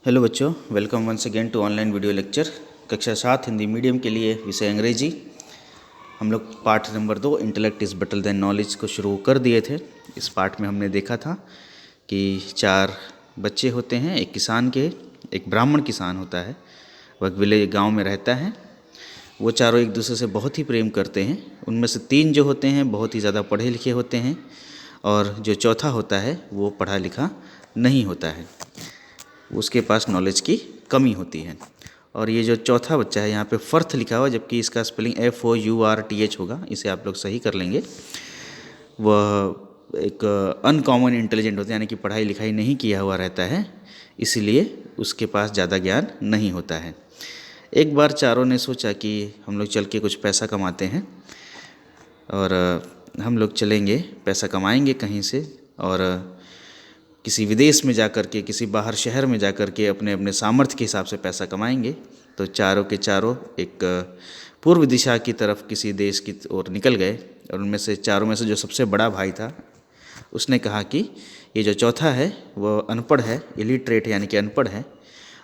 Hello बच्चों, welcome once again to online video lecture. कक्षा 7 Hindi medium के लिए विषय अंग्रेजी। हम लोग पाठ number 2 intellect is better than knowledge को शुरू कर दिए थे। इस पाठ में हमने देखा था कि 4 बच्चे होते हैं, एक किसान के, एक ब्राह्मण किसान होता है, वह विलेज गाँव में रहता है। वो चारों एक दूसरे से बहुत ही प्रेम करते हैं। उनमें से 3 जो होते हैं बहुत ही ज़्यादा पढ़े लिखे होते हैं और जो चौथा होता है वो पढ़ा लिखा नहीं होता है, उसके पास नॉलेज की कमी होती है। और ये जो चौथा बच्चा है, यहाँ पे फर्थ लिखा हुआ, जबकि इसका स्पेलिंग FOURTH होगा, इसे आप लोग सही कर लेंगे। वह एक अनकॉमन इंटेलिजेंट होता है, यानी कि पढ़ाई लिखाई नहीं किया हुआ रहता है, इसीलिए उसके पास ज़्यादा ज्ञान नहीं होता है। एक बार चारों ने सोचा कि हम लोग चल के कुछ पैसा कमाते हैं और हम लोग चलेंगे, पैसा कमाएंगे कहीं से और किसी विदेश में जाकर के, किसी बाहर शहर में जाकर के अपने अपने सामर्थ्य के हिसाब से पैसा कमाएंगे। तो चारों के चारों एक पूर्व दिशा की तरफ किसी देश की ओर निकल गए। और उनमें से चारों में से जो सबसे बड़ा भाई था, उसने कहा कि ये जो चौथा है वो अनपढ़ है, इलिटरेट यानी कि अनपढ़ है,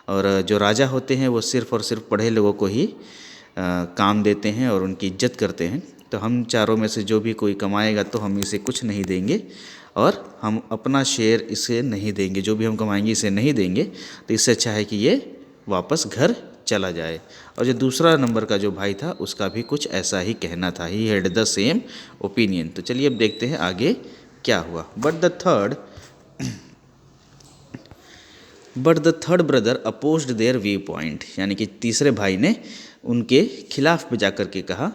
और जो राजा होते हैं वो सिर्फ़ और सिर्फ पढ़े लोगों को ही काम देते हैं और उनकी इज्जत करते हैं। तो हम चारों में से जो भी कोई कमाएगा तो हम इसे कुछ नहीं देंगे और हम अपना शेयर इसे नहीं देंगे, जो भी हम कमाएंगे इसे नहीं देंगे। तो इससे अच्छा है कि ये वापस घर चला जाए। और जो दूसरा नंबर का जो भाई था उसका भी कुछ ऐसा ही कहना था, he had the same opinion. तो चलिए अब देखते हैं आगे क्या हुआ। But the third brother opposed there view point, यानी कि तीसरे भाई ने उनके खिलाफ में जाकर के कहा,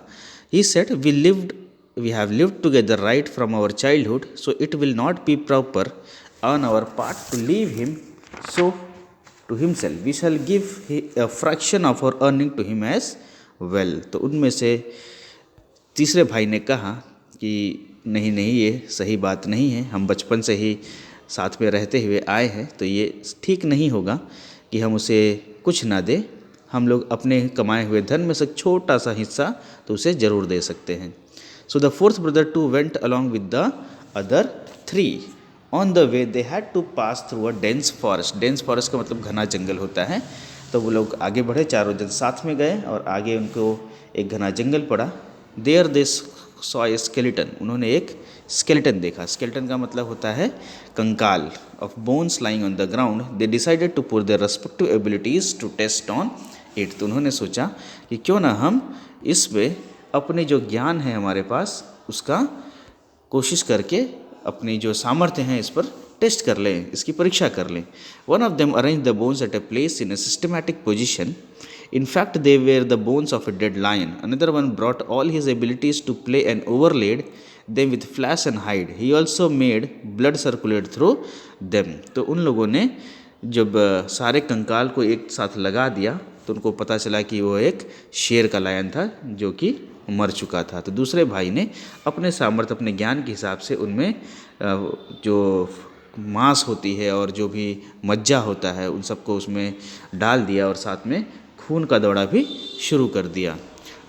he said we have lived together right from our childhood, so it will not be proper on our part to leave him so to himself. We shall give a fraction of our earning to him as well. तो उनमें से तीसरे भाई ने कहा कि नहीं नहीं, ये सही बात नहीं है, हम बचपन से ही साथ में रहते हुए आए हैं, तो ये ठीक नहीं होगा कि हम उसे कुछ ना दें। हम लोग अपने कमाए हुए धन में से छोटा सा हिस्सा तो उसे ज़रूर दे सकते हैं। So the fourth brother too went along with the other 3. On the way they had to pass through a dense forest. Dense forest का मतलब घना जंगल होता है। तो वो लोग आगे बढ़े, चारों जन साथ में गए और आगे उनको एक घना जंगल पड़ा। There they saw a skeleton. उन्होंने एक skeleton देखा। skeleton का मतलब होता है कंकाल, of bones lying on the ground. They decided to put their respective abilities to test on it. तो उन्होंने सोचा कि क्यों ना हम इस पे अपने जो ज्ञान है हमारे पास उसका कोशिश करके अपनी जो सामर्थ्य हैं इस पर टेस्ट कर लें, इसकी परीक्षा कर लें। One of them arrange the bones at a place in a systematic position. In fact, they were the bones of a dead lion. Another one brought all his abilities to play and overlaid them with flash and hide. He also made blood circulate through them. तो उन लोगों ने जब सारे कंकाल को एक साथ लगा दिया तो उनको पता चला कि वो एक शेर का लायन था जो कि मर चुका था। तो दूसरे भाई ने अपने सामर्थ्य, अपने ज्ञान के हिसाब से उनमें जो मांस होती है और जो भी मज्जा होता है उन सबको उसमें डाल दिया और साथ में खून का दौड़ा भी शुरू कर दिया।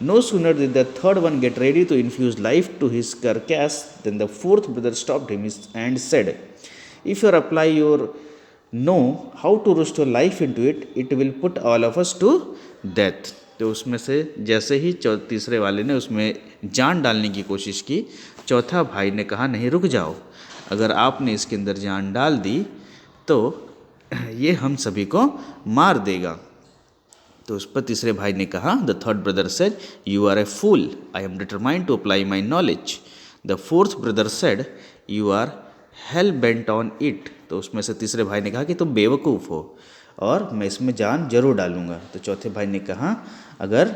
No sooner did the third one get ready to infuse life to his carcass than the fourth brother stopped him and said, if you apply your know how to restore life into it, it will put all of us to death. तो उसमें से जैसे ही तीसरे वाले ने उसमें जान डालने की कोशिश की, चौथा भाई ने कहा नहीं रुक जाओ, अगर आपने इसके अंदर जान डाल दी तो ये हम सभी को मार देगा। तो उस पर तीसरे भाई ने कहा, the third brother said, you are a fool, I am determined to apply my knowledge. The fourth brother said, you are hell bent on it. तो उसमें से तीसरे भाई ने कहा कि तुम बेवकूफ़ हो और मैं इसमें जान जरूर डालूंगा। तो चौथे भाई ने कहा, अगर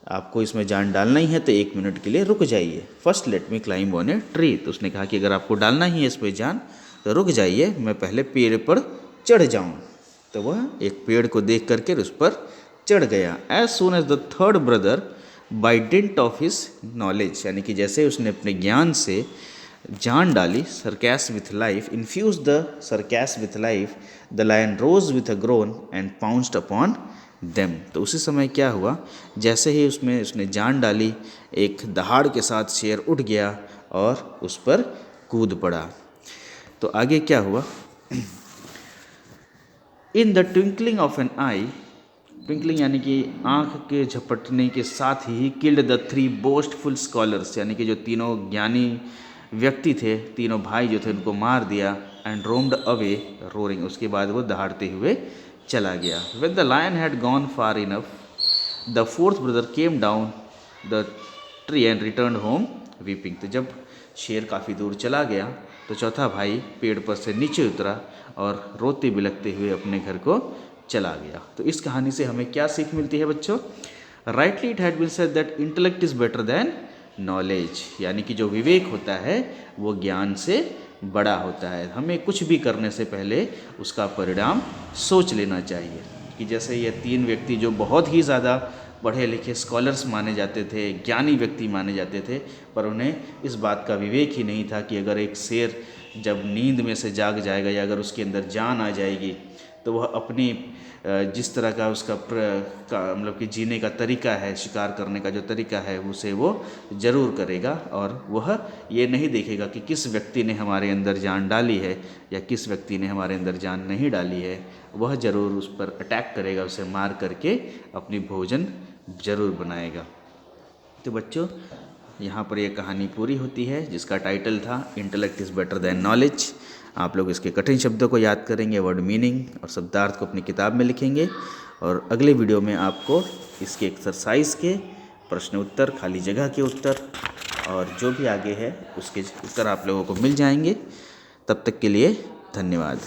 आपको इसमें जान डालना ही है तो 1 मिनट के लिए रुक जाइए। First let me climb on a tree. तो उसने कहा कि अगर आपको डालना ही है इसमें जान तो रुक जाइए, मैं पहले पेड़ पर चढ़ जाऊँ। तो वह एक पेड़ को देख करके उस पर चढ़ गया। As soon as the third brother by dint of his knowledge, यानी कि जैसे उसने अपने ज्ञान से जान डाली, carcass with life, infuse the carcass with life, the lion rose with a groan and pounced upon them. तो उसी समय क्या हुआ, जैसे ही उसमें उसने जान डाली, एक दहाड़ के साथ शेर उठ गया और उस पर कूद पड़ा। तो आगे क्या हुआ, in the twinkling of an eye, twinkling यानी कि आँख के झपटने के साथ ही किल्ड द 3 बोस्टफुल स्कॉलर्स, यानी कि जो तीनों ज्ञानी व्यक्ति थे, तीनों भाई जो थे, उनको मार दिया। एंड रोम्ड अवे रोरिंग, उसके बाद वो दहाड़ते हुए चला गया। When the lion had gone far enough the fourth brother came down the tree and return home weeping. तो जब शेर काफ़ी दूर चला गया तो चौथा भाई पेड़ पर से नीचे उतरा और रोते बिलखते हुए अपने घर को चला गया। तो इस कहानी से हमें क्या सीख मिलती है बच्चों? Rightly it had been said that intellect is better than knowledge, यानी कि जो विवेक होता है वो ज्ञान से बड़ा होता है। हमें कुछ भी करने से पहले उसका परिणाम सोच लेना चाहिए। कि जैसे ये 3 व्यक्ति जो बहुत ही ज़्यादा पढ़े लिखे स्कॉलर्स माने जाते थे, ज्ञानी व्यक्ति माने जाते थे, पर उन्हें इस बात का विवेक ही नहीं था कि अगर एक शेर जब नींद में से जाग जाएगा या अगर उसके अंदर जान आ जाएगी तो वह अपनी जिस तरह का उसका मतलब कि जीने का तरीका है, शिकार करने का जो तरीका है, उसे वो ज़रूर करेगा। और वह ये नहीं देखेगा कि किस व्यक्ति ने हमारे अंदर जान डाली है या किस व्यक्ति ने हमारे अंदर जान नहीं डाली है। वह ज़रूर उस पर अटैक करेगा, उसे मार करके अपनी भोजन ज़रूर बनाएगा। तो बच्चों, यहाँ पर यह कहानी पूरी होती है जिसका टाइटल था intellect is better than knowledge. आप लोग इसके कठिन शब्दों को याद करेंगे, वर्ड मीनिंग और शब्दार्थ को अपनी किताब में लिखेंगे। और अगले वीडियो में आपको इसके एक्सरसाइज के प्रश्न उत्तर, खाली जगह के उत्तर और जो भी आगे है उसके उत्तर आप लोगों को मिल जाएंगे। तब तक के लिए धन्यवाद।